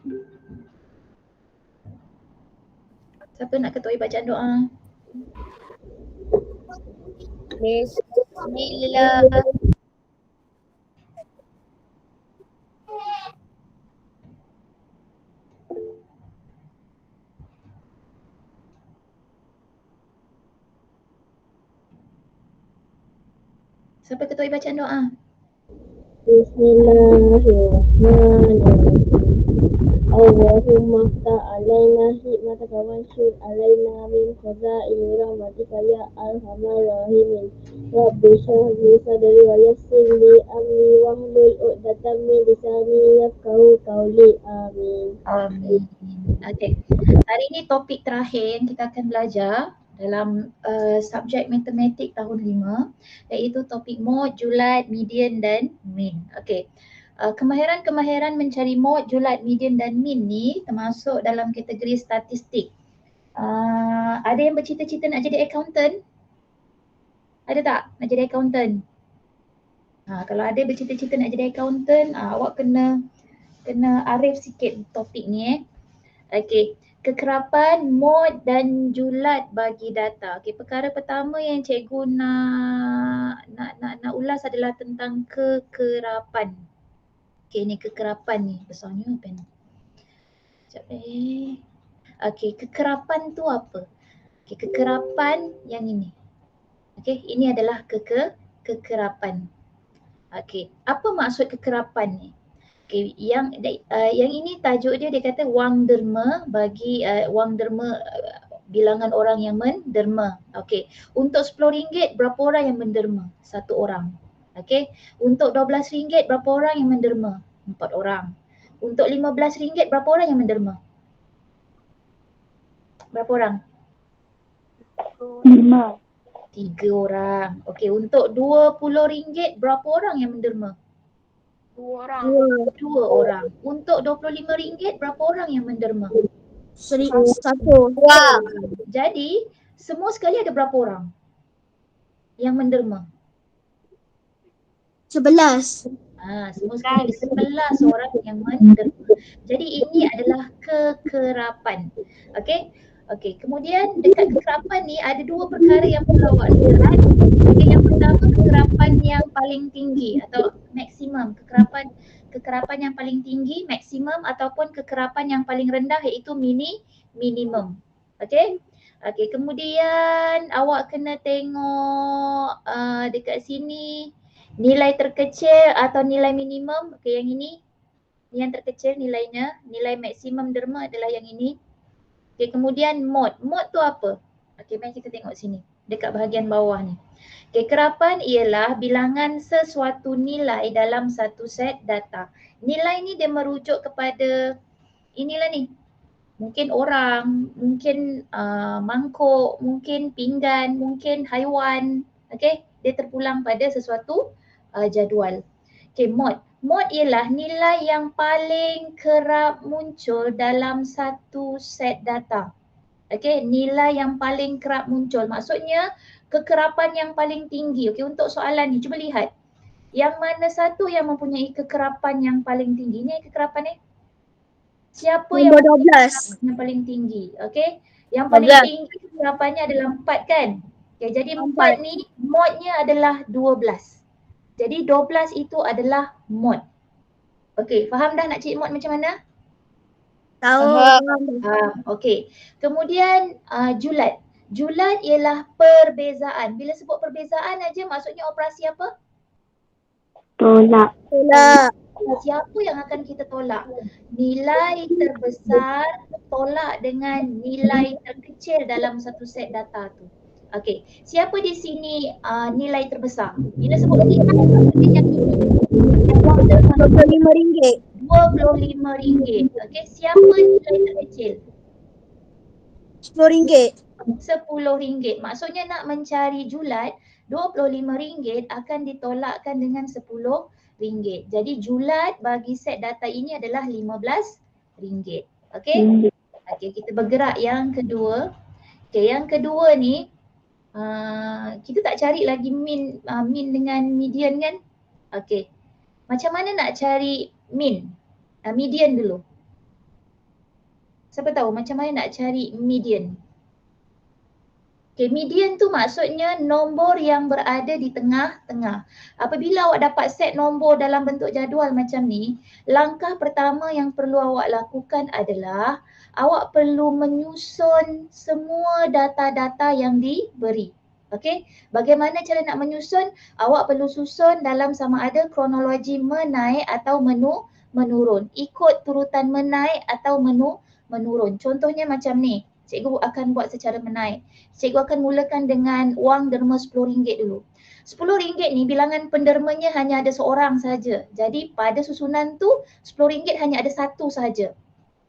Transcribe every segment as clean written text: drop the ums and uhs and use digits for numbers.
Siapa nak ketuai bacaan doa? Bismillah. Siapa ketuai bacaan doa? Bismillahirrahmanirrahim. Allahumma ta'alaina hikmataka wansyur alaina min khazaini rahmatika ya arhamar rahimin. Rabbi shrah li sadri wa yassir li amri wahlul 'uqdatam min lisani yafqahu qawli. Amin. Amin. Okey. Hari ini topik terakhir yang kita akan belajar dalam subjek matematik tahun 5 iaitu topik mod, julat, median dan mean. Okey. Kemahiran-kemahiran mencari mod, julat, median dan mean ni termasuk dalam kategori statistik. Ada yang bercita-cita nak jadi accountant? Ada tak nak jadi accountant? Kalau ada bercita-cita nak jadi accountant, awak kena arif sikit topik ni Okey, kekerapan, mod dan julat bagi data. Okey, perkara pertama yang cikgu nak ulas adalah tentang kekerapan. Okey, ni kekerapan ni besarnya pen. Sekejap Okey, kekerapan tu apa? Okey, kekerapan yang ini. Okey, ini adalah kekerapan. Okey, apa maksud kekerapan ni? Okay, yang ini tajuk dia kata wang derma bagi wang derma bilangan orang yang menderma. Okey, untuk RM10 berapa orang yang menderma? 1 orang. Okey, untuk RM12 berapa orang yang menderma? 4 orang. Untuk RM15 berapa orang yang menderma? Berapa orang? 5. 3 orang. Okey, untuk RM20 berapa orang yang menderma? 2 orang. 2 orang. Untuk RM25 berapa orang yang menderma? 1. Jadi semua sekali ada berapa orang yang menderma? 11. Semua sekali ada 11 orang yang menderma. Jadi ini adalah kekerapan. Okey, kemudian dekat kekerapan ni ada 2 perkara yang perlu awak lihat. Okey, yang pertama kekerapan yang paling tinggi atau maksimum, kekerapan yang paling tinggi, maksimum ataupun kekerapan yang paling rendah iaitu minimum. Okey. Okey, kemudian awak kena tengok dekat sini nilai terkecil atau nilai minimum. Okey, yang ini yang terkecil nilainya, nilai maksimum derma adalah yang ini. Okey, kemudian mod. Mod tu apa? Okey, mari kita tengok sini dekat bahagian bawah ni. Kekerapan ialah bilangan sesuatu nilai dalam satu set data. Nilai ni dia merujuk kepada inilah ni. Mungkin orang, mungkin mangkuk, mungkin pinggan, mungkin haiwan. Okey, dia terpulang pada sesuatu jadual. Okey, mod. Mod ialah nilai yang paling kerap muncul dalam satu set data. Okey, nilai yang paling kerap muncul. Maksudnya kekerapan yang paling tinggi. Okey, untuk soalan ni cuba lihat. Yang mana satu yang mempunyai kekerapan yang paling tinggi? Ni kekerapan ni. Siapa yang mempunyai kekerapan yang paling tinggi? Okey. Yang paling tinggi kekerapannya adalah 4 kan? Okey, jadi 4 ni modnya adalah 12. Jadi 12 itu adalah mod. Okey, faham dah nak cari mod macam mana? Okey. Kemudian julat. Julat ialah perbezaan. Bila sebut perbezaan aja maksudnya operasi apa? Tolak. Siapa yang akan kita tolak? Nilai terbesar tolak dengan nilai terkecil dalam satu set data tu. Okey, siapa di sini nilai terbesar? Bila sebut nilai maksudnya yang ini. RM25. RM25. Okey, siapa nilai terkecil? RM10. RM10. Maksudnya nak mencari julat, RM25 akan ditolakkan dengan RM10. Jadi julat bagi set data ini adalah RM15. Okey? Okey, kita bergerak yang kedua. Okey, yang kedua ni kita tak cari lagi mean dengan median kan? Okey. Macam mana nak cari mean? Median dulu. Siapa tahu macam mana nak cari median? Okay, median tu maksudnya nombor yang berada di tengah-tengah. Apabila awak dapat set nombor dalam bentuk jadual macam ni, langkah pertama yang perlu awak lakukan adalah awak perlu menyusun semua data-data yang diberi. Okey, bagaimana cara nak menyusun? Awak perlu susun dalam sama ada kronologi menaik atau menurun. Ikut turutan menaik atau menurun. Contohnya macam ni, cikgu akan buat secara menaik. Cikgu akan mulakan dengan wang derma RM10 dulu. RM10 ni bilangan pendermanya hanya ada seorang saja. Jadi pada susunan tu RM10 hanya ada satu saja.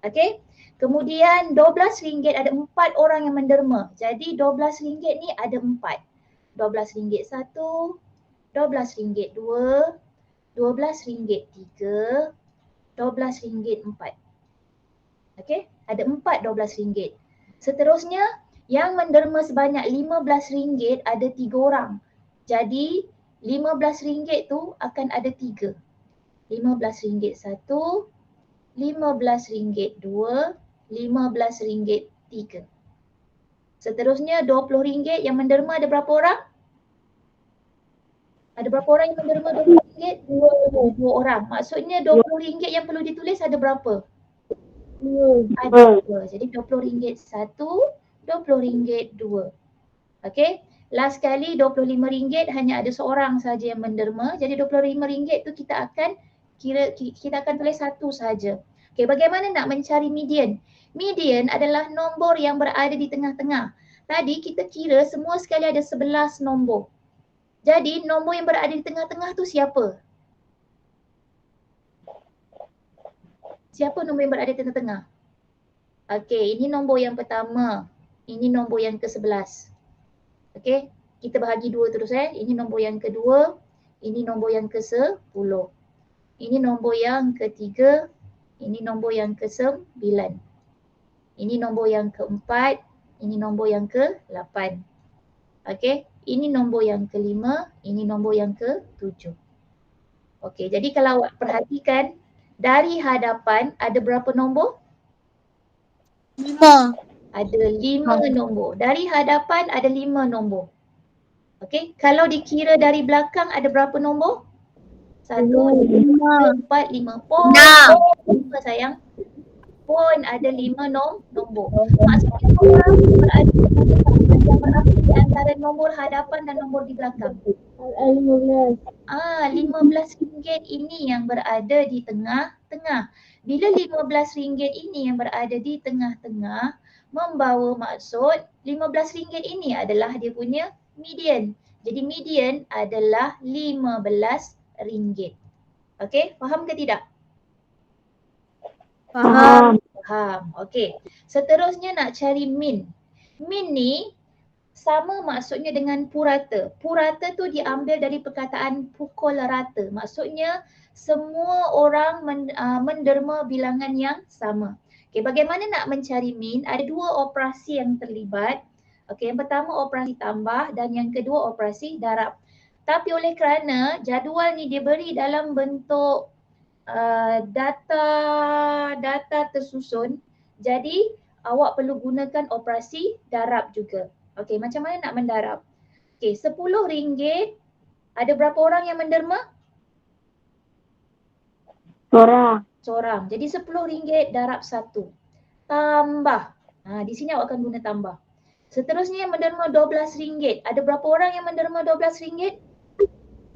Okey. Kemudian RM12 ada 4 orang yang menderma. Jadi RM12 ni ada 4. RM12 satu, RM12 dua, RM12 tiga, RM12 empat. Okey, ada 4 RM12. Seterusnya yang menderma sebanyak RM15 ada 3 orang. Jadi RM15 tu akan ada 3. RM15 satu, RM15 dua, RM15 tiga. Seterusnya RM20 yang menderma ada berapa orang? Ada berapa orang yang menderma RM20? 2 orang. Maksudnya RM20 yang perlu ditulis ada berapa? Ada 2. Jadi RM20 satu, RM20 dua. Okey. Last kali RM25 hanya ada seorang saja yang menderma. Jadi RM25 tu kita akan tulis satu saja. Okey, bagaimana nak mencari median? Median adalah nombor yang berada di tengah-tengah. Tadi kita kira semua sekali ada 11 nombor. Jadi nombor yang berada di tengah-tengah tu siapa? Siapa nombor yang berada di tengah-tengah? Okey, ini nombor yang pertama. Ini nombor yang ke-11. Okey, kita bahagi 2 terus Ini nombor yang kedua, ini nombor yang ke-10. Ini nombor yang ketiga, ini nombor yang ke-9. Ini nombor yang keempat, ini nombor yang ke-8. Okey, ini nombor yang ke-5, ini nombor yang ke-7. Okey, jadi kalau awak perhatikan dari hadapan ada berapa nombor? 5. Ada 5 nombor. Dari hadapan ada 5 nombor. Okey, kalau dikira dari belakang ada berapa nombor? 1, 2, 3, 4, 5. Pun 5 sayang. Pun ada 5 nombor. Maksudnya nombor berada di tengah-tengah. Yang berapa di antara nombor hadapan dan nombor di belakang? 15. RM15 ini yang berada di tengah-tengah. Bila RM15 ini yang berada di tengah-tengah, membawa maksud RM15 ini adalah dia punya median. Jadi median adalah RM15. Okey, faham ke tidak? Faham. Faham. Okey. Seterusnya nak cari min. Min ni sama maksudnya dengan purata. Purata tu diambil dari perkataan pukul rata. Maksudnya semua orang menderma bilangan yang sama. Okey, bagaimana nak mencari min? Ada 2 operasi yang terlibat. Okey, yang pertama operasi tambah dan yang kedua operasi darab. Tapi oleh kerana jadual ni diberi dalam bentuk data tersusun, jadi awak perlu gunakan operasi darab juga. Okey, macam mana nak mendarab? Okey, RM10 ada berapa orang yang menderma? Seorang. Jadi RM10 darab 1. Tambah. Di sini awak akan guna tambah. Seterusnya yang menderma RM12. Ada berapa orang yang menderma RM12?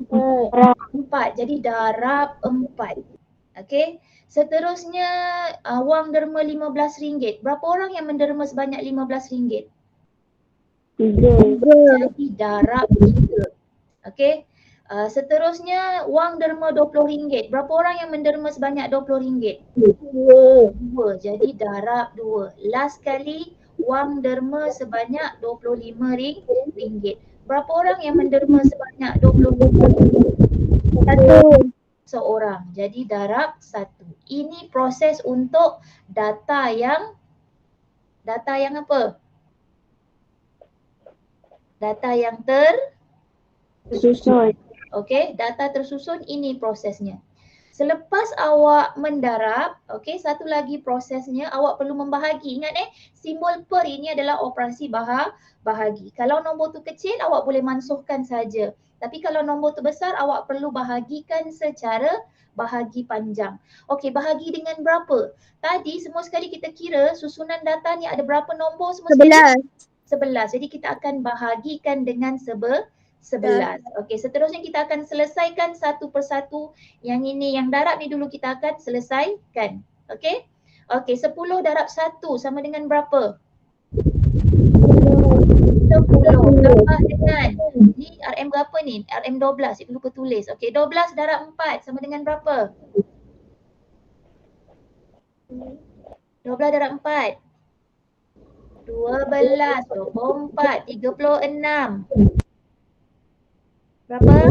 4. Jadi darab 4. Okey. Seterusnya wang derma RM15. Berapa orang yang menderma sebanyak RM15? 3. Jadi darab 3. Okey. Seterusnya wang derma RM20. Berapa orang yang menderma sebanyak RM20? 2. Jadi darab 2. Last kali wang derma sebanyak RM25. Berapa orang yang menderma sebanyak RM25? 1. Seorang. Jadi darab 1. Ini proses untuk data yang apa? Data yang Tersusun. Okey, data tersusun, ini prosesnya. Selepas awak mendarab, okey, satu lagi prosesnya awak perlu membahagi. Ingat simbol per ini adalah operasi bahagi. Kalau nombor tu kecil awak boleh mansuhkan saja. Tapi kalau nombor tu besar awak perlu bahagikan secara bahagi panjang. Okey, bahagi dengan berapa? Tadi semua sekali kita kira susunan data ni ada berapa nombor semua sekali? 11. Jadi kita akan bahagikan dengan 11. Okey, seterusnya kita akan selesaikan satu persatu. Yang ini, yang darab ni dulu kita akan selesaikan. Okey? Okey, 10 darab 1 sama dengan berapa? 10 tambah dengan, ni RM berapa ni? RM 12, cikgu lupa tulis. Okey, 12 darab 4 sama dengan berapa? 12 darab 4. 12, 24, 36. Berapa?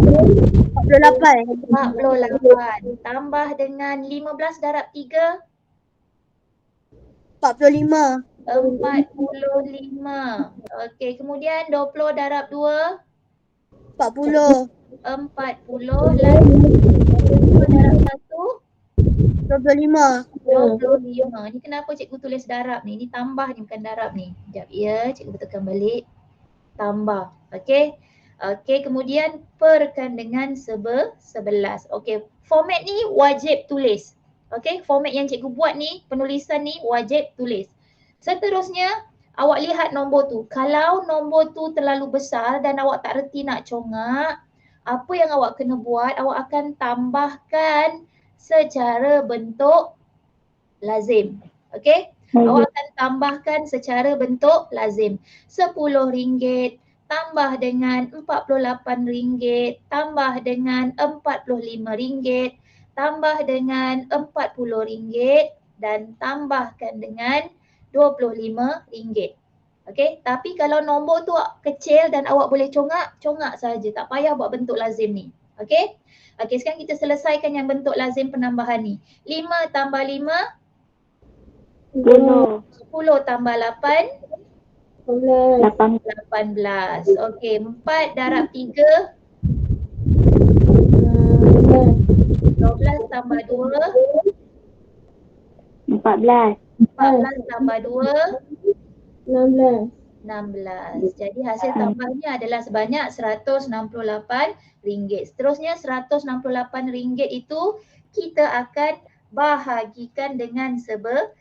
48. 48. Tambah dengan 15 darab 3. 45. 45. Okey, kemudian 20 darab 2. 40. 40 lagi 25 darab 1. 25. 25. Ni kenapa cikgu tulis darab ni? Ni tambah ni, bukan darab ni. Sekejap ya, cikgu betulkan balik. Tambah. Okey. Okey, kemudian perkan dengan 11. Okey, format ni wajib tulis. Okey, format yang cikgu buat ni, penulisan ni wajib tulis. Seterusnya, awak lihat nombor tu. Kalau nombor tu terlalu besar dan awak tak reti nak congak, apa yang awak kena buat? Awak akan tambahkan secara bentuk lazim. Okey? Awak akan tambahkan secara bentuk lazim. RM10 tambah dengan RM48, tambah dengan RM45, tambah dengan RM40 dan tambahkan dengan RM25. Okey, tapi kalau nombor tu kecil dan awak boleh congak saja. Tak payah buat bentuk lazim ni. Okey? Okey, sekarang kita selesaikan yang bentuk lazim penambahan ni. 5 tambah 5, 10. 10 tambah 8, 18. Okey, 4 darab 3, 12 tambah 2, 14. 14 tambah 2, 16. 16. Jadi hasil tambahnya adalah sebanyak RM168. Seterusnya RM168 itu kita akan bahagikan dengan 11.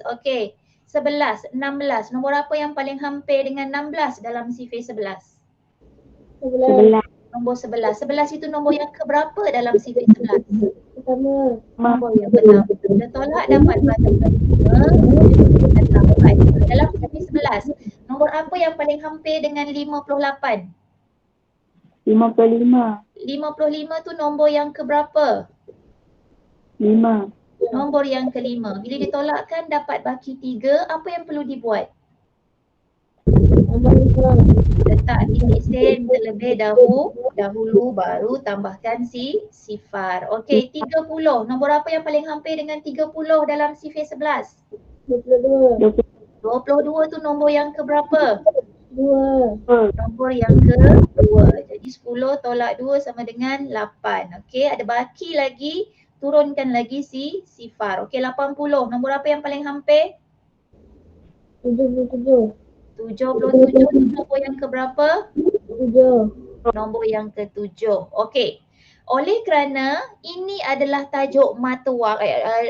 Okey, 11, 16. Nombor apa yang paling hampir dengan 16 dalam sifir 11? 11. Nombor 11. 11 itu nombor yang keberapa dalam sifir 11? Pertama. Nombor yang pertama. Kita tolak dapat bagi 5 dalam sifir 11. Nombor apa yang paling hampir dengan 58? 55. 55 tu nombor yang keberapa? 5. Nombor yang kelima. Bila ditolakkan dapat baki 3, apa yang perlu dibuat? Letak titik sen terlebih dahulu baru tambahkan sifar. Okey, 30. Nombor apa yang paling hampir dengan 30 dalam sifir 11? 22. 22 tu nombor yang keberapa? 2. Nombor yang kedua. Jadi 10 tolak 2 sama dengan 8. Okey, ada baki lagi, turunkan lagi sifar. Okey, 80. Nombor apa yang paling hampir? 77. 77 tu nombor yang keberapa? 7. Nombor yang ketujuh. Okey. Oleh kerana ini adalah tajuk mata wang,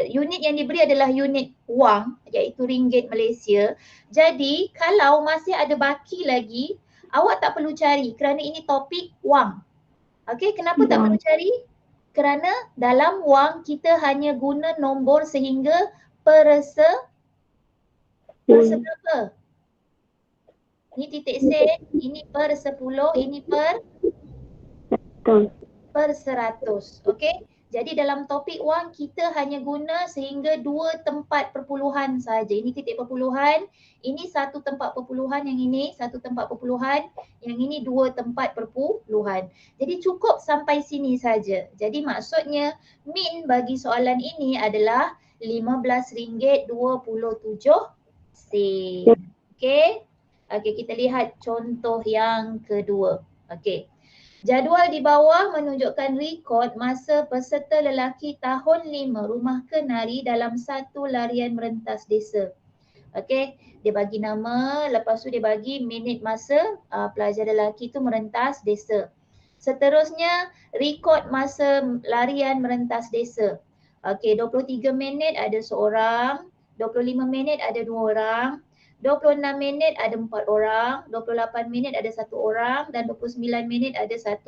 unit yang diberi adalah unit wang, iaitu ringgit Malaysia. Jadi kalau masih ada baki lagi, awak tak perlu cari kerana ini topik wang. Okey, kenapa tak perlu cari? Kerana dalam wang kita hanya guna nombor sehingga perse berapa? Ini titik sen, ini per 10, ini per 100. Okey. Jadi dalam topik wang kita hanya guna sehingga 2 tempat perpuluhan saja. Ini titik perpuluhan, ini 1 tempat perpuluhan, yang ini 1 tempat perpuluhan, yang ini 2 tempat perpuluhan. Jadi cukup sampai sini saja. Jadi maksudnya min bagi soalan ini adalah RM15.27. Okey. Okey, kita lihat contoh yang kedua. Okey. Jadual di bawah menunjukkan rekod masa peserta lelaki tahun 5 Rumah Kenari dalam satu larian merentas desa. Okey, dia bagi nama, lepas tu dia bagi minit masa pelajar lelaki tu merentas desa. Seterusnya, rekod masa larian merentas desa. Okey, 23 minit ada seorang, 25 minit ada 2 orang, 26 minit ada 4 orang, 28 minit ada 1 orang dan 29 minit ada 1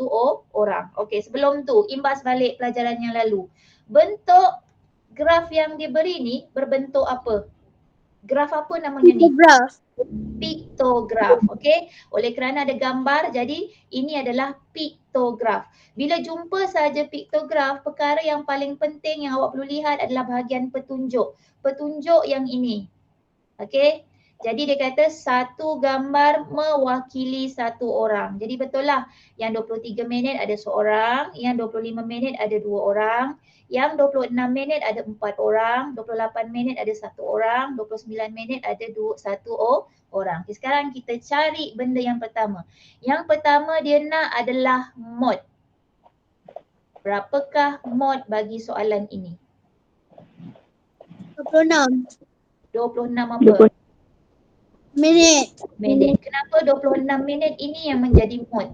orang. Okey, sebelum tu imbas balik pelajaran yang lalu. Bentuk graf yang diberi ni berbentuk apa? Graf apa namanya ni? Graf. Piktograf. Okey, oleh kerana ada gambar jadi ini adalah piktograf. Bila jumpa saja piktograf, perkara yang paling penting yang awak perlu lihat adalah bahagian petunjuk. Petunjuk yang ini. Okey. Jadi dia kata satu gambar mewakili satu orang. Jadi betul lah yang 23 minit ada seorang, yang 25 minit ada 2 orang, yang 26 minit ada 4 orang, 28 minit ada 1 orang, 29 minit ada 1 orang. Okay, sekarang kita cari benda yang pertama. Yang pertama dia nak adalah mod. Berapakah mod bagi soalan ini? 26 26 apa? minit. Kenapa 26 minit ini yang menjadi mod?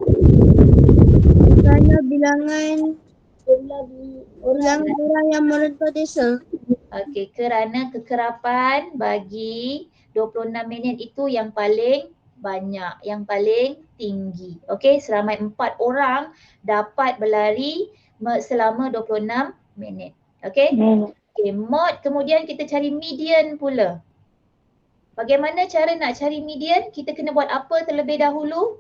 Kerana bilangan orang yang merentas desa. Okey, kerana kekerapan bagi 26 minit itu yang paling banyak, yang paling tinggi. Okey, seramai 4 orang dapat berlari selama 26 minit. Okey? Okey, mod kemudian kita cari median pula. Bagaimana cara nak cari median? Kita kena buat apa terlebih dahulu?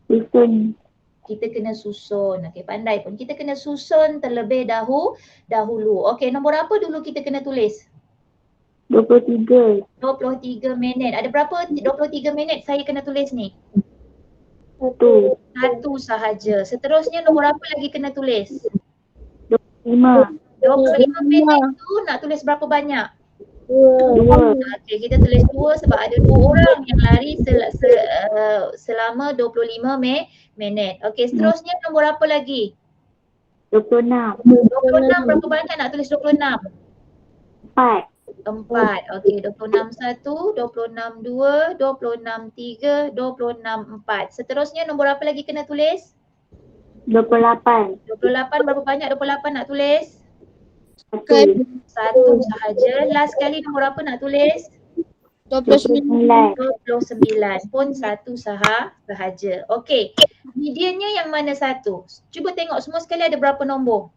Susun. Kita kena susun. Okey, pandai pun. Kita kena susun terlebih dahulu. Okey, nombor apa dulu kita kena tulis? 23. 23 minit. Ada berapa 23 minit saya kena tulis ni? 1. Satu sahaja. Seterusnya nombor apa lagi kena tulis? 5. 25 minit tu nak tulis berapa banyak? 2. Okey, kita tulis 2 sebab ada 2 orang yang lari selama 25 minit. Okey, seterusnya nombor apa lagi? 26. 26 berapa banyak nak tulis 26? 4. 4. Okey, 26 1, 26 2, 26 3, 26 4. Seterusnya nombor apa lagi kena tulis? 28. 28 berapa banyak 28 nak tulis? 1. Satu sahaja. Last kali nombor apa nak tulis? 29. 29 pun satu sahaja. Okey. Mediannya yang mana satu? Cuba tengok semua sekali ada berapa nombor?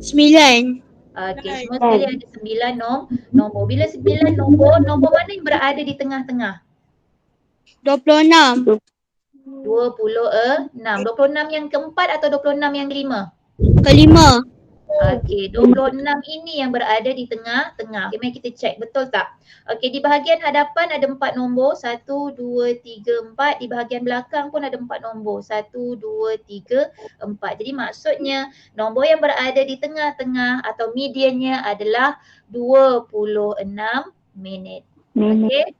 9. Okey, semua sekali ada 9 nombor. Bila 9 nombor, nombor mana yang berada di tengah-tengah? 26. 26. 26 yang keempat atau 26 yang kelima? Kelima. Okey, 26 ini yang berada di tengah-tengah. Okey, mari kita cek betul tak? Okey, di bahagian hadapan ada 4 nombor. 1, 2, 3, 4. Di bahagian belakang pun ada 4 nombor. 1, 2, 3, 4. Jadi maksudnya nombor yang berada di tengah-tengah atau mediannya adalah 26 minit. Okey.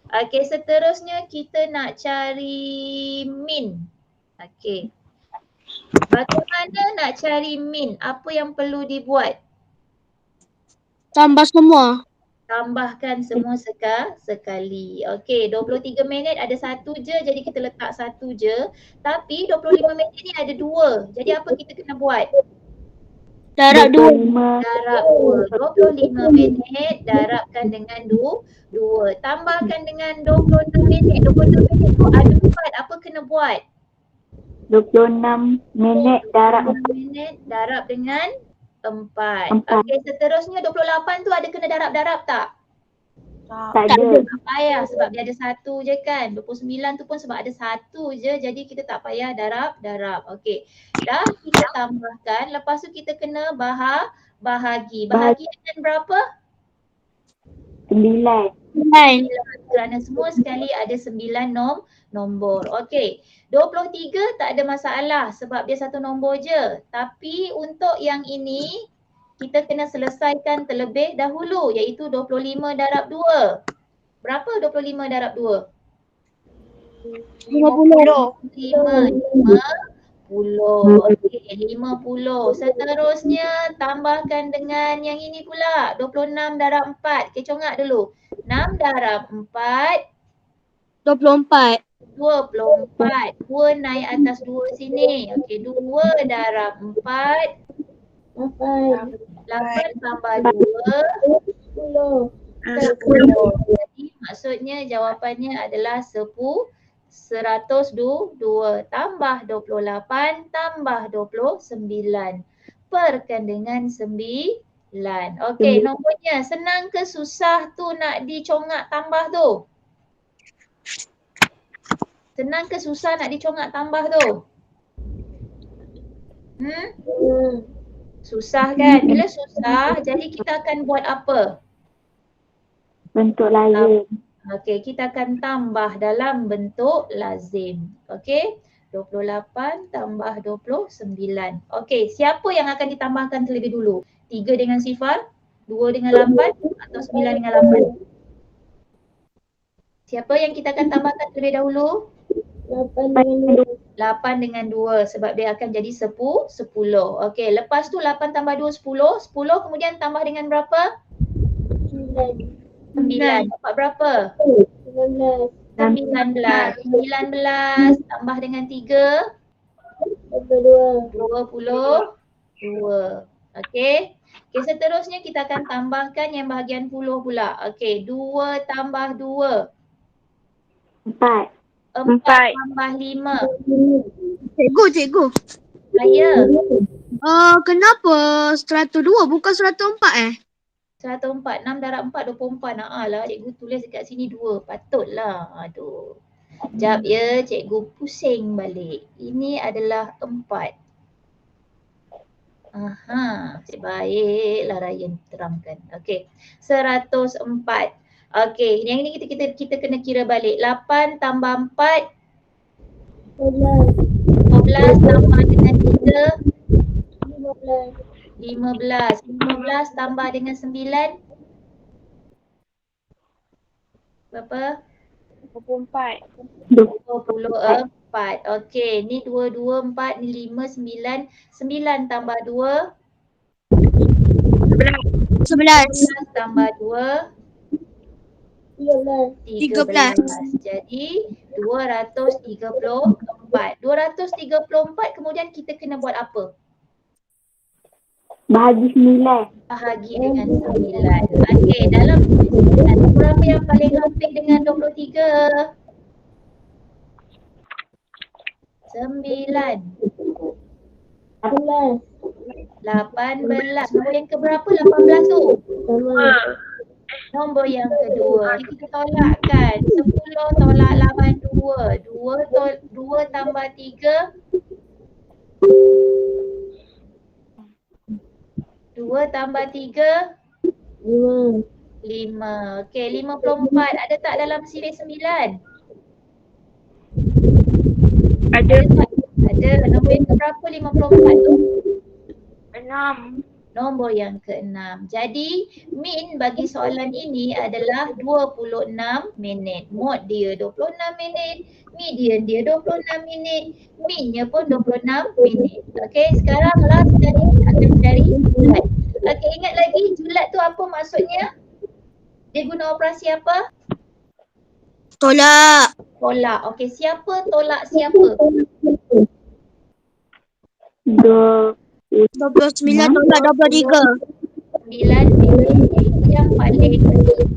Okey, seterusnya kita nak cari min. Okey. Bagaimana nak cari min? Apa yang perlu dibuat? Tambah semua. Tambahkan semua sekali. Okey, 23 minit ada satu je jadi kita letak satu je. Tapi 25 minit ni ada 2. Jadi apa kita kena buat? Darab 2. Darab 2. 25 minit darabkan dengan 2. Tambahkan dengan 26 minit. 26 minit tu ada 4. Apa kena buat? 26 minit darab 26 minit darab dengan 4. 4. Okey, seterusnya 28 tu ada kena darab-darab tak? Tak ada. Tak payah sebab dia ada satu je kan. 29 tu pun sebab ada satu je jadi kita tak payah darab-darab. Okey. Dah kita tambahkan. Lepas tu kita kena bahagi. Bahagi dengan berapa? 9. Kerana semua sekali ada 9 nombor. Okey. 23 tak ada masalah sebab dia satu nombor je. Tapi untuk yang ini kita kena selesaikan terlebih dahulu iaitu 25 darab 2. Berapa 25 darab 2? 50. 50. Okey, 50. Seterusnya tambahkan dengan yang ini pula. 26 darab 4. Okey, congak dulu. 6 darab 4. 24. 24. 2 naik atas 2 sini. Okey, 2 darab 4. 8 tambah 2. 10. Jadi maksudnya jawapannya adalah 102 tambah 28 tambah 29. Perkan dengan 9. Okey, nombornya senang ke susah tu nak dicongak tambah tu? Senang ke susah nak dicongak tambah tu? Susah kan? Bila susah, jadi kita akan buat apa? Bentuk lain. Okey, kita akan tambah dalam bentuk lazim. Okey, 28 tambah 29. Okey, siapa yang akan ditambahkan terlebih dulu? 3 dengan sifar, 2 dengan 8 atau 9 dengan 8? Siapa yang kita akan tambahkan terlebih dahulu? 8 dengan 2 sebab dia akan jadi 10. Okey, lepas tu 8 tambah 2, 10. 10 kemudian tambah dengan berapa? 9. Dapat berapa? 19. 19 tambah dengan 3. 22. Okey. Okey, seterusnya kita akan tambahkan yang bahagian puluh pula. Okey, 2 tambah 2. 4. 4 tambah 5. Cikgu. Saya. Kenapa 102 bukan 104 104. 6 darab 4, 24. Lah, cikgu tulis dekat sini 2. Patutlah. Aduh. Sekejap ya, cikgu pusing balik. Ini adalah 4. Baiklah Ryan terangkan. Okey, 104. Okey, yang ini kita kena kira balik. 8 tambah 4. 12 tambah dengan 3. 15. 15 tambah dengan 9. Berapa? 24. Okey, ni 2, 2, 4, ni 5, 9. 9 tambah 2. 11 tambah 2. 13. Jadi 234. 234 kemudian kita kena buat apa? Bahagi 9. Bahagi dengan 9. Okey, dalam 9 berapa yang paling hampir dengan 23? 9. 18. Nombor yang keberapa 18 tu? Nombor yang kedua. Jadi kita tolakkan. 10 tolak 8, 2. 2 tambah 3. 2 tambah 3. 5. Okey, 54. Ada tak dalam siri 9? Ada. Nombor yang keberapa 54 tu? 6. Nombor yang ke-6. Jadi min bagi soalan ini adalah 26 minit. Mod dia 26 minit. Median dia 26 minit. Minnya pun 26 minit. Okey, sekarang last sekali kita akan cari julat. Okey, ingat lagi julat tu apa maksudnya? Dia guna operasi apa? Tolak. Okey, siapa tolak siapa? 29 tolak 23. 9 minit. Yang paling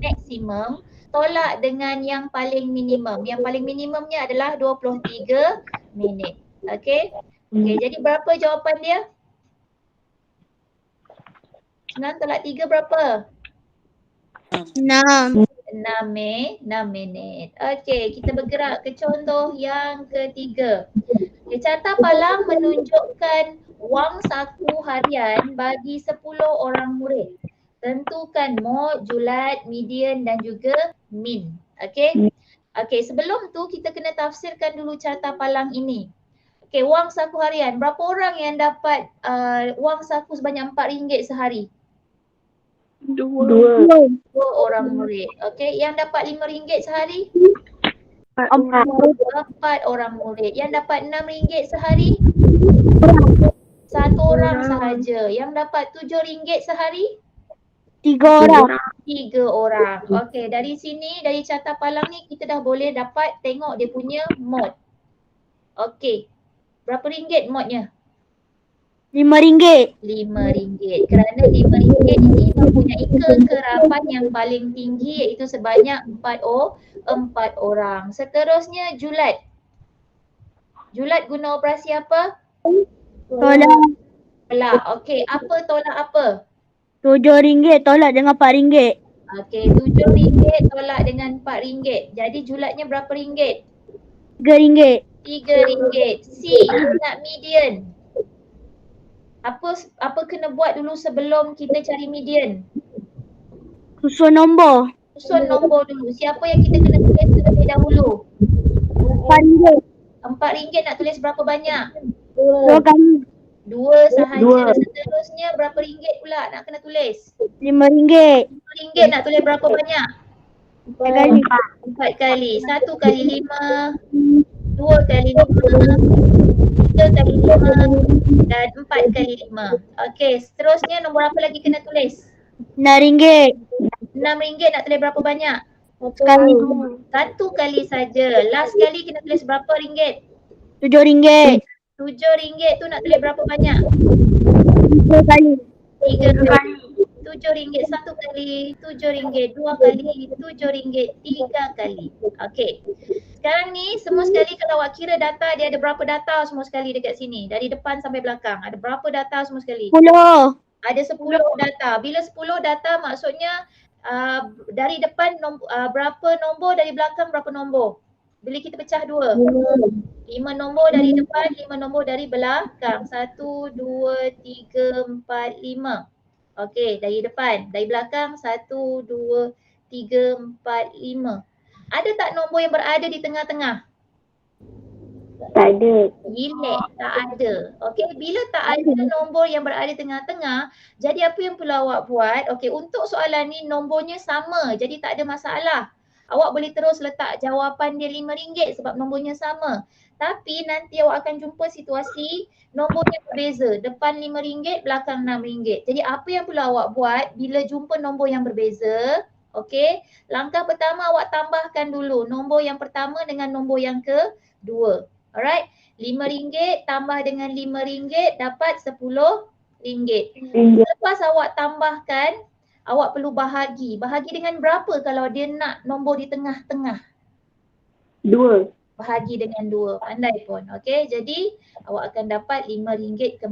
maksimum tolak dengan yang paling minimum. Yang paling minimumnya adalah 23 minit. Okey. Okey, jadi berapa jawapan dia? 9 tolak 3 berapa? 6. 6 minit. Okey, kita bergerak ke contoh yang ketiga. Okay, carta palang menunjukkan wang saku harian bagi 10 orang murid. Tentukan mod, julat, median dan juga min. Okey. Okey, sebelum tu kita kena tafsirkan dulu carta palang ini. Okey, wang saku harian. Berapa orang yang dapat wang saku sebanyak RM4 sehari? 2. 2 orang murid. Okey, yang dapat RM5 sehari? 4 orang murid. Yang dapat RM6 sehari? 1 orang sahaja. Yang dapat RM7 sehari? 3 orang. 3 orang. Okey, dari sini, dari carta palang ni kita dah boleh dapat tengok dia punya mod. Okey. Berapa ringgit modnya? RM5. RM5. Kerana RM5 ini mempunyai kekerapan yang paling tinggi iaitu sebanyak 4 orang. Seterusnya julat. Julat guna operasi apa? Tolak Tolak. Okey, apa tolak apa? RM7 tolak dengan RM4. Okey, RM7 tolak dengan RM4. Jadi julatnya berapa ringgit? RM3. RM3. C, dia nak median. Apa kena buat dulu sebelum kita cari median? Susun nombor. Susun nombor dulu. Siapa yang kita kena tulis terlebih dahulu? RM4. RM4 nak tulis berapa banyak? 2 kali. 2 sahaja. Dua. Seterusnya berapa ringgit pula nak kena tulis? RM5. RM5 nak tulis berapa banyak? 4 kali. 4 kali. 1 kali 5, 2 kali 5, 3 kali 5 dan 4 kali 5. Okey, seterusnya nombor apa lagi kena tulis? RM6. RM6 nak tulis berapa banyak? Sekali. 1 kali saja. Last kali kena tulis berapa ringgit? RM7. RM7 tu nak tulis berapa banyak? 3 kali. 3 kali. RM7, 1 kali, RM7, 2 kali, RM7, 3 kali. Okey. Sekarang ni semua sekali kalau awak kira data dia ada berapa data semua sekali dekat sini. Dari depan sampai belakang. Ada berapa data semua sekali? 10. Ada 10 data. Bila 10 data maksudnya dari depan berapa nombor, dari belakang berapa nombor? Bila kita pecah 2. 5 nombor dari depan, 5 nombor dari belakang. 1, 2, 3, 4, 5. Okey, dari depan. Dari belakang 1, 2, 3, 4, 5. Ada tak nombor yang berada di tengah-tengah? Tak ada. Relax, tak ada. Okey, bila tak ada nombor yang berada di tengah-tengah, jadi apa yang perlu awak buat? Okey, untuk soalan ni nombornya sama, jadi tak ada masalah. Awak boleh terus letak jawapan dia RM5 sebab nombornya sama. Tapi nanti awak akan jumpa situasi nombornya berbeza. Depan RM5, belakang RM6. Jadi apa yang perlu awak buat bila jumpa nombor yang berbeza? Okey, langkah pertama awak tambahkan dulu nombor yang pertama dengan nombor yang kedua. Alright, RM5 tambah dengan RM5 dapat RM10. Lepas awak tambahkan, awak perlu bahagi. Bahagi dengan berapa kalau dia nak nombor di tengah-tengah? 2. Bahagi dengan 2. Pandai pun. Okey, jadi awak akan dapat RM5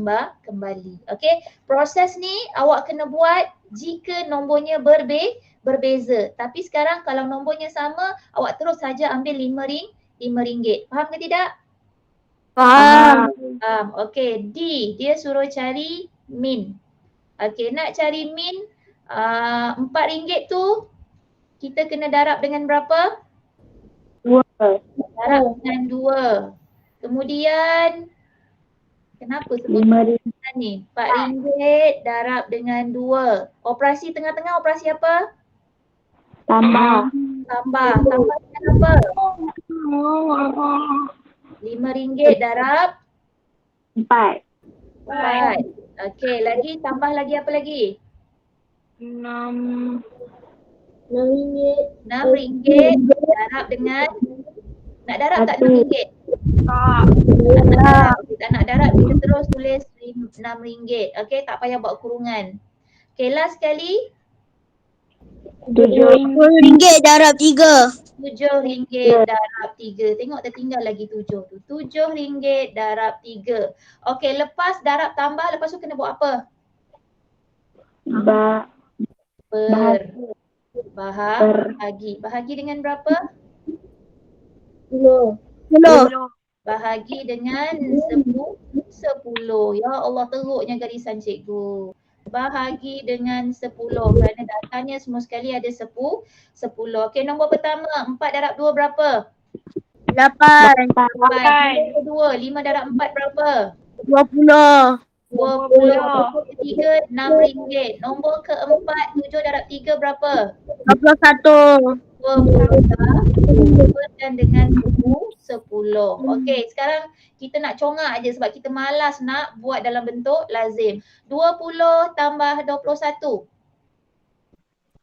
kembali. Okey, proses ni awak kena buat jika nombornya berbeza. Tapi sekarang kalau nombornya sama, awak terus saja ambil RM5. Faham ke tidak? Faham. Okey, D dia suruh cari min. Okey, nak cari min RM4 tu kita kena darab dengan berapa? 2. Darab dengan 2. Kemudian kenapa sebut RM5. ni? RM4 darab dengan 2. Operasi tengah-tengah operasi apa? Tambah. Tambah. Tambah dengan apa? RM5 darab 4. 4. Okey, lagi tambah lagi apa lagi? 6. RM6 darab dengan, nak darab tak RM6? Tak nak darab, kita terus tulis RM6. Okey, tak payah buat kurungan. Okey, last sekali RM10 darab 3. RM7 darab 3. Tengok tertinggal lagi 7 tu. RM7 darab 3. Okey, lepas darab tambah, lepas tu kena buat apa? Bahagi. Bahagi dengan berapa? 10. Bahagi dengan 10. Ya Allah, teruknya garisan cikgu. Bahagi dengan 10 kerana datanya semua sekali ada 10. Okey, nombor pertama 4 darab 2 berapa? 8. 8. Nombor kedua 5 darab 4 berapa? 20. 20. Nombor ketiga RM6. Nombor keempat 7 darab 3 berapa? 21. dan dengan buku 10. Okey, sekarang kita nak congak aja sebab kita malas nak buat dalam bentuk lazim. 20 tambah 21.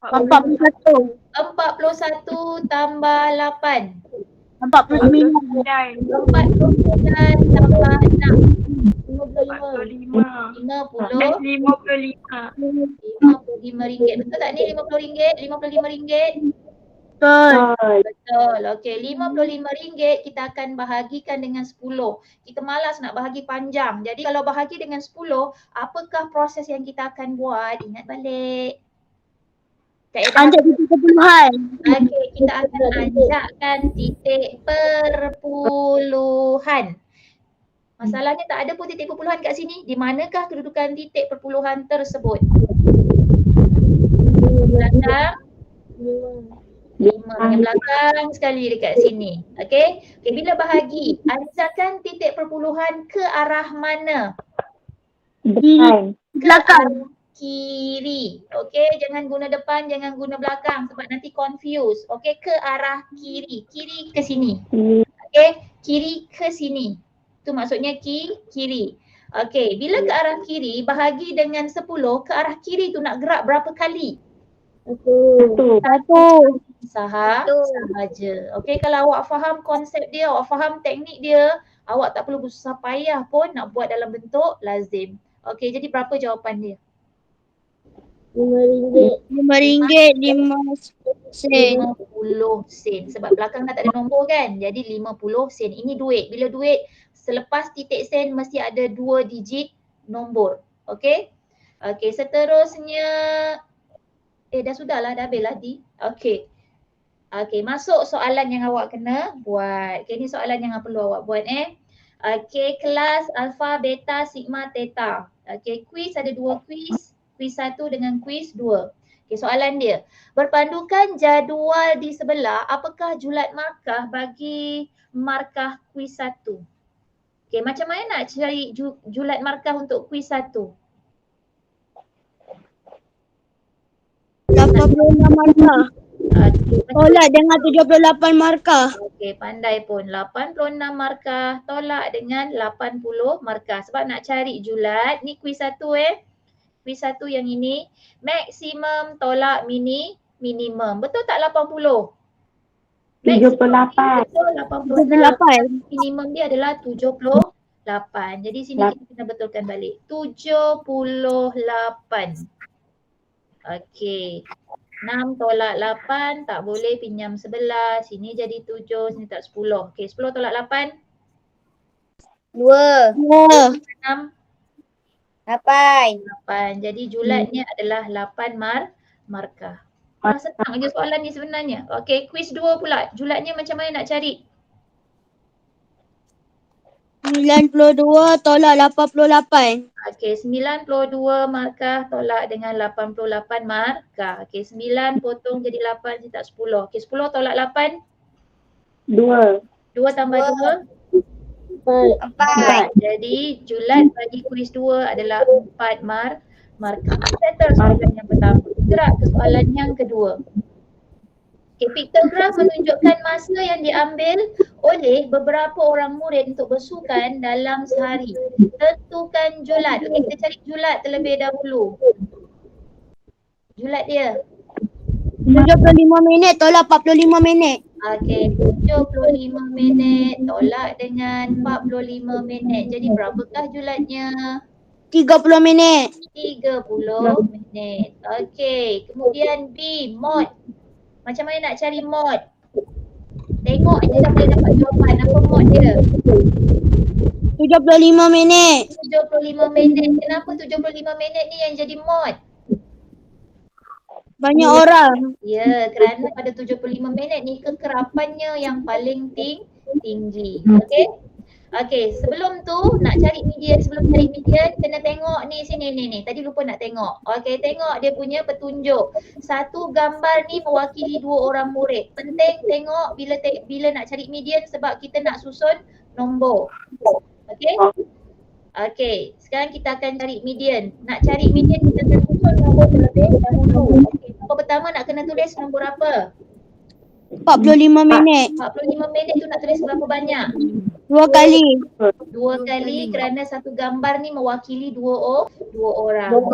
41. 41 tambah 8. 49. 49 tambah 6. 45. 50. 55. RM55. Betul tak ni RM50? RM55? Betul. Betul. Okey, RM55 kita akan bahagikan dengan 10. Kita malas nak bahagi panjang. Jadi kalau bahagi dengan 10, apakah proses yang kita akan buat? Ingat balik. Kaedah. Anjak titik perpuluhan. Okey, kita akan anjakkan titik perpuluhan. Masalahnya tak ada pun titik perpuluhan kat sini. Di manakah kedudukan titik perpuluhan tersebut? Belakang. 5 yang belakang sekali dekat sini. Okey. Okey, bila bahagi, anjakkan titik perpuluhan ke arah mana? Depan. Belakang. Kiri. Okey, jangan guna depan, jangan guna belakang sebab nanti confuse. Okey, ke arah kiri. Kiri ke sini. Okey, kiri ke sini. Tu maksudnya kiri. Okey, bila ke arah kiri, bahagi dengan 10, ke arah kiri tu nak gerak berapa kali? 1. Sahaja. Okey, kalau awak faham konsep dia, awak faham teknik dia, awak tak perlu bersusah payah pun nak buat dalam bentuk lazim. Okey, jadi berapa jawapan dia? RM5, 5 sen. 50 sen. Sebab belakang dah tak ada nombor kan? Jadi 50 sen. Ini duit. Bila duit, selepas titik sen mesti ada 2 digit nombor. Okey? Okey, seterusnya dah sudahlah, dah habis lah Di. Okey. Okey, masuk soalan yang awak kena buat. Okey, ni soalan yang perlu awak buat Okey, kelas alfa, beta, sigma, theta. Okey, kuis ada 2 kuis. Kuis 1 dengan kuis 2. Okey, soalan dia. Berpandukan jadual di sebelah, apakah julat markah bagi markah kuis 1? Okey, macam mana nak cari julat markah untuk kuis 1? 86 markah. Okey, Tolak dengan 78 markah. okey, pandai pun. 86 markah tolak dengan 80 markah. Sebab nak cari julat, ni kuis 1 Kuis 1 yang ini, maksimum tolak minimum. Betul tak 80? 38. Betul 88. Minimum dia adalah 78. Jadi sini kita kena betulkan balik. 78. Okey. 6 tolak 8 tak boleh pinjam sebelah. Sini jadi 7, sini tak 10. Okey, 10 tolak 8. 2. 6. 8. Jadi julatnya adalah 8 markah. Senang je soalan ni sebenarnya. Okey, kuis 2 pula. Julatnya macam mana nak cari? 92 tolak 88. Okey, 92 markah tolak dengan 88 markah. Okey, 9 potong jadi 8, sini tak 10. Okey, 10 tolak 8. 2. 2 tambah 2. 4. Jadi julat bagi kuis 2 adalah 4 markah. Settle soalan yang pertama. Gerak ke soalan yang kedua. Okay, piktograf menunjukkan masa yang diambil oleh beberapa orang murid untuk bersukan dalam sehari. Tentukan julat. Okey, kita cari julat terlebih dahulu. Julat dia. 75 minit tolak 45 minit. Okey, 75 minit tolak dengan 45 minit. Jadi berapakah julatnya? 30 minit. 30 minit. Okey, kemudian B, mod. Macam mana nak cari mod? Tengok je dah boleh dapat jawapan. Apa mod dia? 75 minit. 75 minit. Kenapa 75 minit ni yang jadi mod? Banyak orang. Ya, kerana pada 75 minit ni kekerapannya yang paling tinggi. Okey? Okey, sebelum tu nak cari median, sebelum cari median kena tengok ni sini ni. Tadi lupa nak tengok. Okey, tengok dia punya petunjuk. Satu gambar ni mewakili 2 orang murid. Penting tengok bila nak cari median sebab kita nak susun nombor. Okey? Okey, sekarang kita akan cari median. Nak cari median kita akan susun nombor terlebih dahulu. Okey, nombor pertama nak kena tulis nombor apa? 45 minit. 45 minit tu nak tulis berapa banyak? 2 kali. 2 kali kerana satu gambar ni mewakili dua orang. Dua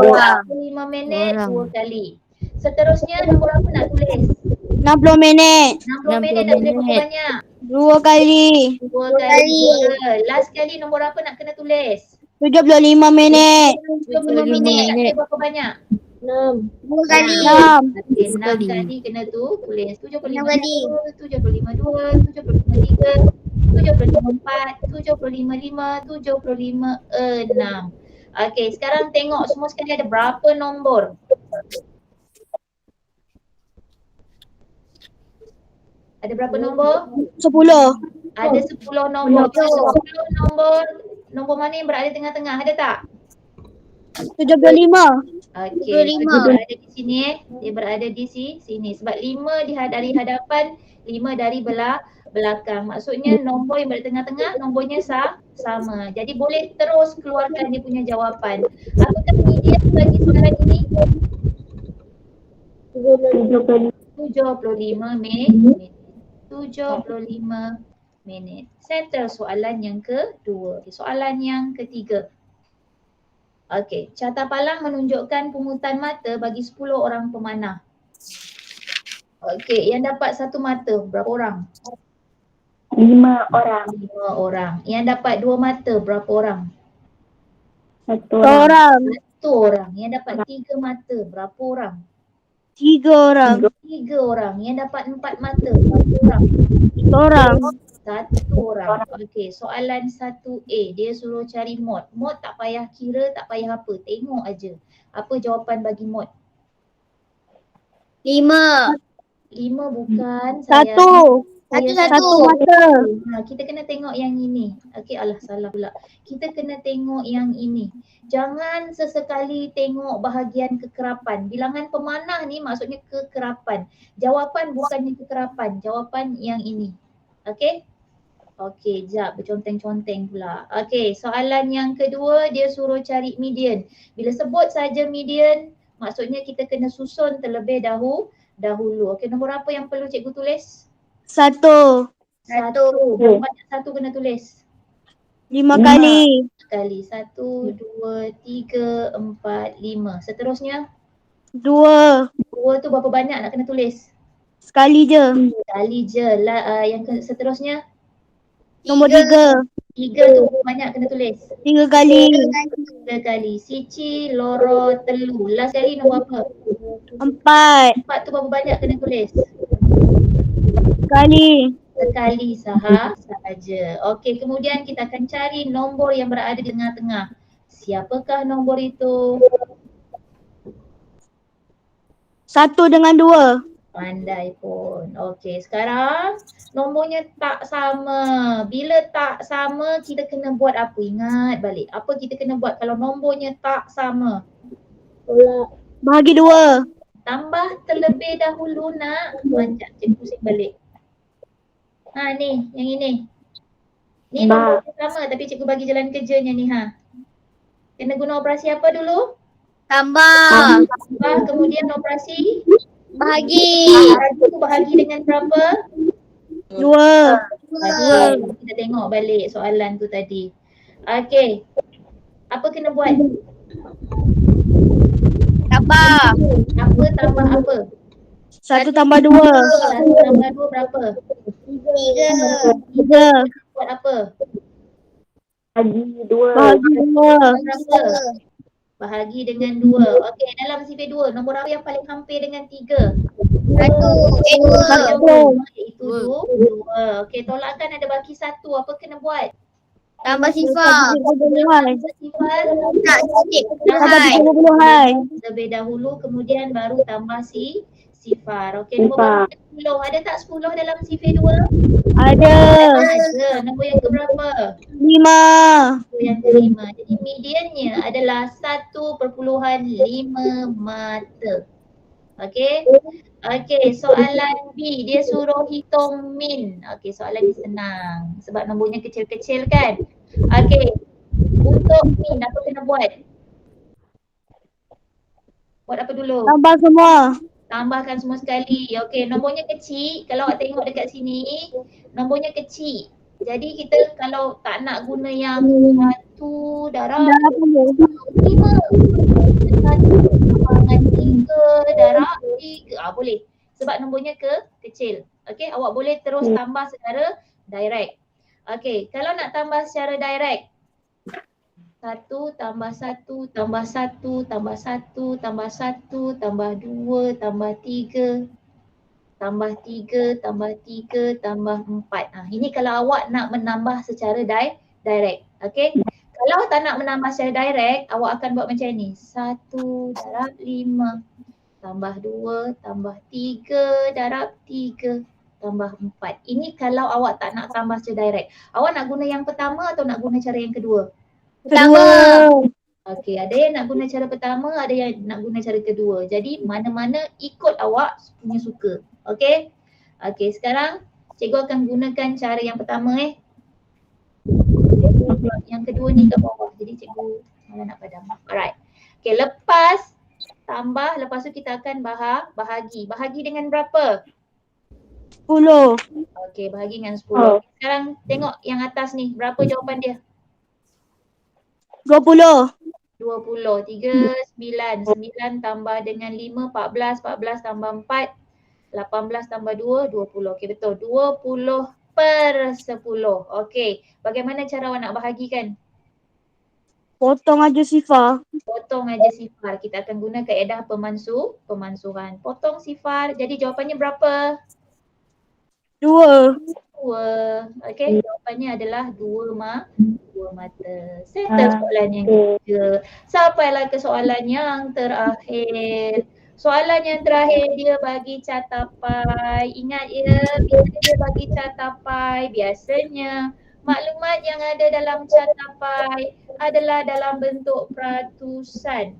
orang. 45 minit 2 kali. Seterusnya nombor apa nak tulis? 60 minit. 60 minit nak tulis berapa banyak? 2 kali. 2 kali. Last kali nombor apa nak kena tulis? 75 minit. 75 minit nak tulis berapa banyak? 6. 2 kali. 6. Okey, 6 kali kena tulis 75 kali. 75 2, 75 3, 75 4, 75 5, 75 6. Okey, sekarang tengok semua sekali ada berapa nombor? Ada berapa nombor? 10. Ada 10 nombor. Kita 10 nombor. Nombor mana yang berada tengah-tengah? Ada tak? 75. Okey, dia berada di sini Dia berada di sini. Sebab 5 dari hadapan, 5 dari belakang. Maksudnya nombor yang berada tengah-tengah, nombornya sama. Jadi boleh terus keluarkan dia punya jawapan. Apakah median bagi soalan ini? 75 minit. 75 minit. Settle soalan yang kedua. Soalan yang ketiga. Okey, carta palang menunjukkan pungutan mata bagi 10 orang pemanah. Okey, yang dapat satu mata berapa orang? 5 orang. 5 orang. Yang dapat 2 mata berapa orang? 1 1 orang. orang. 1 orang. Yang dapat 3 mata berapa orang? 3 orang. 3 orang. Yang dapat 4 mata berapa orang? 1 orang. 1 orang. Okey, soalan 1A dia suruh cari mod. Mod tak payah kira, tak payah apa. Tengok aja. Apa jawapan bagi mod? 5. 5 bukan 1. sayang. Satu mata. Kita kena tengok yang ini. Okey, alah salah pula. Kita kena tengok yang ini. Jangan sesekali tengok bahagian kekerapan. Bilangan pemanah ni maksudnya kekerapan. Jawapan bukannya kekerapan. Jawapan yang ini. Okey? Okey, jap berconteng-conteng pula. Okey, soalan yang kedua dia suruh cari median. Bila sebut saja median, maksudnya kita kena susun terlebih dahulu. Okey, nombor apa yang perlu cikgu tulis? 1. Berapa banyak satu kena tulis? 5 kali. Kali. 1, 2, 3, 4, 5. Seterusnya? 2. 2 tu berapa banyak nak kena tulis? Sekali je. Sekali je. Yang seterusnya? Nombor 3. 3 tu berapa banyak kena tulis? 3 kali. 3 kali. Sici, loro, telu. Last kali nombor apa? 4 4 tu berapa banyak kena tulis? kali. Sekali sahaja. Okey, kemudian kita akan cari nombor yang berada di tengah-tengah. Siapakah nombor itu? 1 dengan 2. Pandai pun. Okey, sekarang nombornya tak sama. Bila tak sama, kita kena buat apa? Ingat balik. Apa kita kena buat kalau nombornya tak sama? Bahagi 2. Tambah terlebih dahulu nak. Macam cikgu pusing balik. Ni, yang ini. Ni nombor sama tapi cikgu bagi jalan kerjanya ni Kena guna operasi apa dulu? Tambah. Tambah, kemudian operasi Bahagi. tu bahagi dengan berapa? 2. Okey, kita tengok balik soalan tu tadi. Okey. Apa kena buat? Tambah. Apa tambah apa? 1 tambah 2. 1 tambah 2 berapa? 3. Buat apa? Bagi 2. Bahagi 2. Berapa? Bahagi dengan 2. Okey, dalam sifir 2, nombor apa yang paling hampir dengan 3? 1. Itu 2. Okey, tolakkan ada baki 1. Apa kena buat? Tambah sifar. Sifar Tambah 30-an. terlebih dahulu, kemudian baru tambah sifar. Okey, nombor berapa? 10. Ada tak 10 dalam sifir 2? Ada. Ada. Nombor yang keberapa? 5. Nombor yang kelima. Jadi mediannya adalah 1.5 mata. Okey. Okey, soalan B dia suruh hitung min. Okey, soalan ni senang sebab nombornya kecil-kecil kan. Okey. Untuk min apa kena buat? Buat apa dulu? Tambah semua. Tambahkan semua sekali. Okey, nombornya kecil. Kalau awak tengok dekat sini, nombornya kecil. Jadi kita kalau tak nak guna yang satu darab 5. Satu tambah dengan 3 darab 3. Boleh. Sebab nombornya kecil. Okey, awak boleh terus tambah secara direct. Okey, kalau nak tambah secara direct, 1 tambah 1 tambah 1 tambah 1 tambah 1 tambah 2 tambah 3 tambah 3 tambah 3 tambah 4. Ini kalau awak nak menambah secara direct. Okey. Kalau tak nak menambah secara direct, awak akan buat macam ni. 1 darab 5 tambah 2 tambah 3 darab 3 tambah 4. Ini kalau awak tak nak tambah secara direct. Awak nak guna yang pertama atau nak guna cara yang kedua? Pertama. Okey, ada yang nak guna cara pertama, ada yang nak guna cara kedua. Jadi mana-mana ikut awak punya suka. Okey? Okey, sekarang cikgu akan gunakan cara yang pertama Yang kedua ni kat bawah. Jadi cikgu malah nak padam. Alright. Okey, lepas tu kita akan bahagi. Bahagi dengan berapa? 10. Okey, bahagi dengan 10. Sekarang tengok yang atas ni, berapa jawapan dia? 20. 20. 3, 9. 9 tambah dengan 5, 14. 14 tambah 4, 18 tambah 2, 20. Okey, betul. 20/10. Okey, bagaimana cara awak nak bahagikan? Potong aja sifar. Potong aja sifar. Kita akan guna kaedah pemansuhan. Potong sifar. Jadi jawapannya berapa? 2. 2. Okey, jawapannya adalah 2 mata. Settle soalan yang ketiga. Sampailah ke soalan yang terakhir. Soalan yang terakhir dia bagi catapai. Ingat ya, bila dia bagi catapai, biasanya maklumat yang ada dalam catapai adalah dalam bentuk peratusan.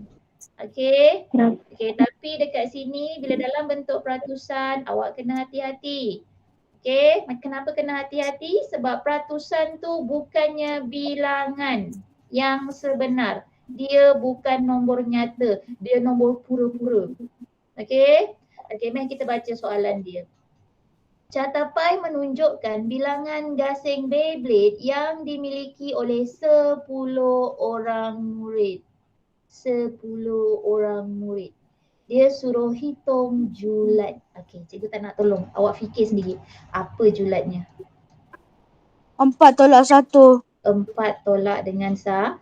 Okey? Okey, tapi dekat sini bila dalam bentuk peratusan, awak kena hati-hati. Okey, kenapa kena hati-hati? Sebab peratusan tu bukannya bilangan yang sebenar. Dia bukan nombor nyata, dia nombor pura-pura. Okey? Okey, mari kita baca soalan dia. Catapai menunjukkan bilangan gasing Beyblade yang dimiliki oleh 10 orang murid. 10 orang murid. Dia suruh hitung julat. Okey, cikgu tak nak tolong. Awak fikir sendiri. Apa julatnya? 4 tolak 1. 4 tolak dengan 1.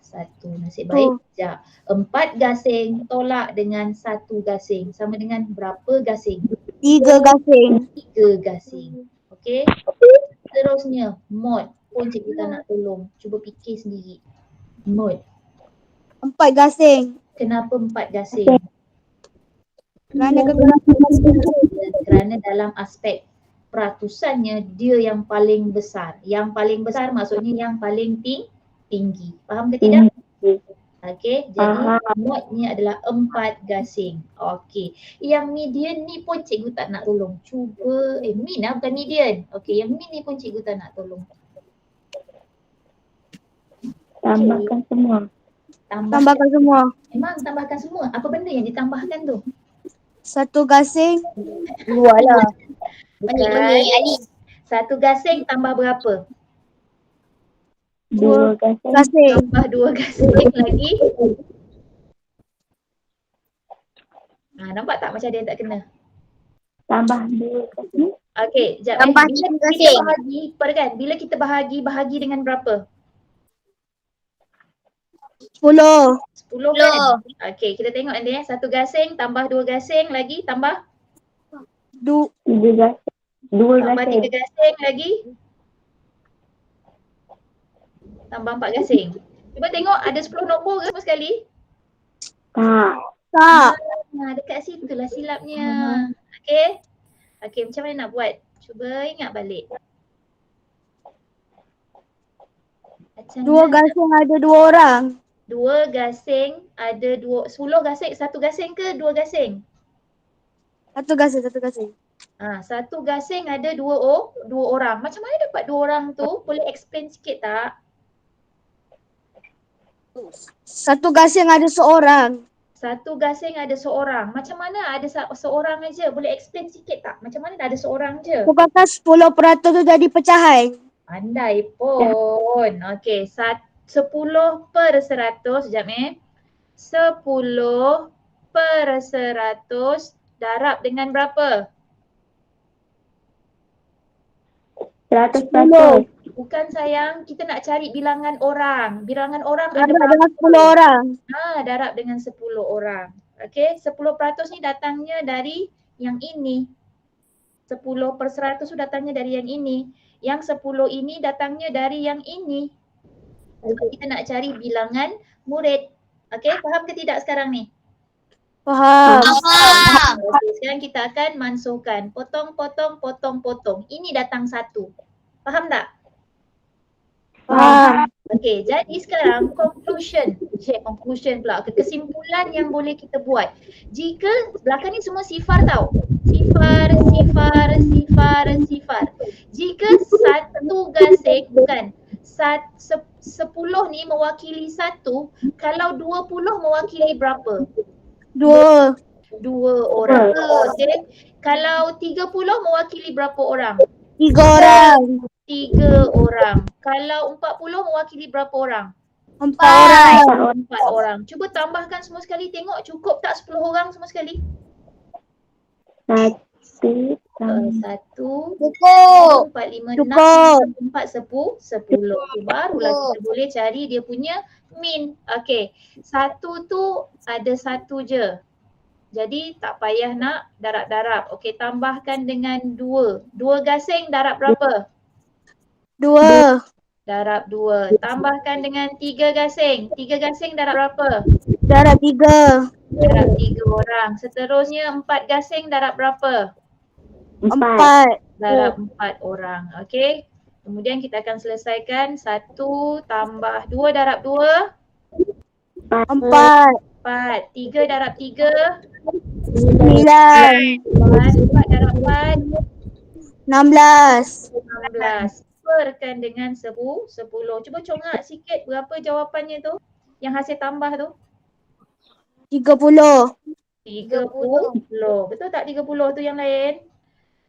Nasib baik. Sekejap. 4 gasing tolak dengan 1 gasing. Sama dengan berapa gasing? 3 gasing. 3 gasing. Okey. Seterusnya, mod. Pun cikgu tak nak tolong. Cuba fikir sendiri. Mod. 4 gasing. Kenapa 4 gasing? Kerana kegerasan. Kerana dalam aspek peratusannya dia yang paling besar. Yang paling besar maksudnya yang paling tinggi. Faham ke tidak? Okey, jadi modnya adalah 4 gasing. Okey. Yang median ni pun cikgu tak nak tolong. Cuba, min lah bukan median. Okey, yang min ni pun cikgu tak nak tolong. Tambahkan semua. Tambahkan semua. Memang tambahkan semua. Apa benda yang ditambahkan tu? 1 gasing. 2 lah. Bukan. Ali. 1 gasing tambah berapa? 2 gasing. Gasing. Tambah 2 gasing lagi. Nampak tak macam ada yang tak kena? Tambah 2 gasing. Okey, sekejap. Tambah Bila tiga kita gasing. bahagi, kan? Bila kita bahagi dengan berapa? 10. 10 kan? Okey, kita tengok nanti 1 gasing tambah 2 gasing lagi tambah 3 gasing. 2 tambah gasing. 3 gasing lagi tambah 4 gasing. Cuba tengok ada 10 nombor ke semua sekali? Tak. Tak. Dekat situ lah silapnya. Okey. Okey, macam mana nak buat? Cuba ingat balik. 2 gasing ada 2 orang. 2 gasing ada 10 gasing, 1 gasing ke 2 gasing? 1 gasing, 1 gasing. 1 gasing ada 2 orang. Macam mana dapat 2 orang tu? Boleh explain sikit tak? 1 gasing ada seorang. Satu gasing ada seorang. Macam mana ada seorang aja? Boleh explain sikit tak? Macam mana ada seorang je? Aku kata 10% tu jadi pecahan. Pandai pun. Okey, 10/100. Sekejap 10/100 darab dengan berapa? 100%. Bukan sayang, kita nak cari bilangan orang. Bilangan orang ada Darab berapa? dengan 10 orang. Darab dengan 10 orang. Okey, 10% ni datangnya dari yang ini. 10/100 tu datangnya dari yang ini. Yang 10 ini datangnya dari yang ini. Sebab kita nak cari bilangan murid. Okey, faham ke tidak sekarang ni? Faham. Okey, sekarang kita akan mansuhkan. Potong, potong, potong, potong. Ini datang 1. Faham tak? Faham. Okey, jadi sekarang conclusion pula. Kesimpulan yang boleh kita buat. Jika belakang ni semua sifar tau. Sifar, sifar, sifar, sifar. Jika satu gasing, bukan, 10 ni mewakili 1, kalau 20 mewakili berapa? 2. 2 orang. Okey. Kalau 30 mewakili berapa orang? 3 orang. 3 orang. Kalau 40 mewakili berapa orang? 4 orang. 4 orang. Cuba tambahkan semua sekali, tengok cukup tak 10 orang semua sekali? 1 1, Cukup. 4, 5, 6, Cukup. 4, 10. Barulah kita boleh cari dia punya min. Okey. 1 tu ada 1 je. Jadi tak payah nak darab-darab. Okey, tambahkan dengan 2. 2 gasing darab berapa? 2. Darab 2. Tambahkan dengan 3 gasing. 3 gasing darab berapa? Darab 3. Darab 3 orang. Seterusnya 4 gasing darab berapa? 4. 4. Darab 4 orang. Okey. Kemudian kita akan selesaikan 1 tambah 2 darab 2. 4. 4. 3 darab 3. 9. 4 darab 4. 16. 16. Perkan dengan 10. Cuba congak sikit berapa jawapannya tu? Yang hasil tambah tu? 30. 30. Betul tak 30 tu yang lain?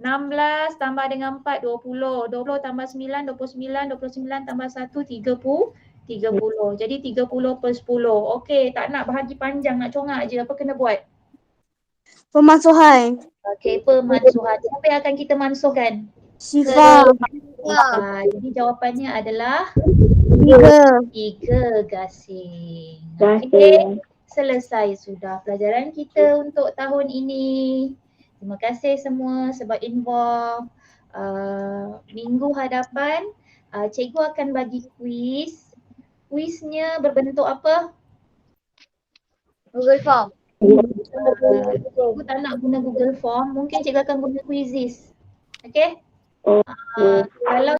16 tambah dengan 4, 20. 20 tambah 9, 29. 29 tambah 1, 30. 30. Jadi 30/10. Okey, tak nak bahagi panjang, nak congak je. Apa kena buat? Pemansuhan. Okey, pemansuhan. Siapa yang akan kita mansuhkan? Sifar. Jadi jawapannya adalah 3. 3 gasing. Okey, Gasing. selesai sudah pelajaran kita untuk tahun ini. Terima kasih semua sebab involve. Minggu hadapan cikgu akan bagi kuis. Kuisnya berbentuk apa? Google Form. Cikgu tak nak guna Google Form, mungkin cikgu akan guna Quizizz. Okey? Okey. Kalau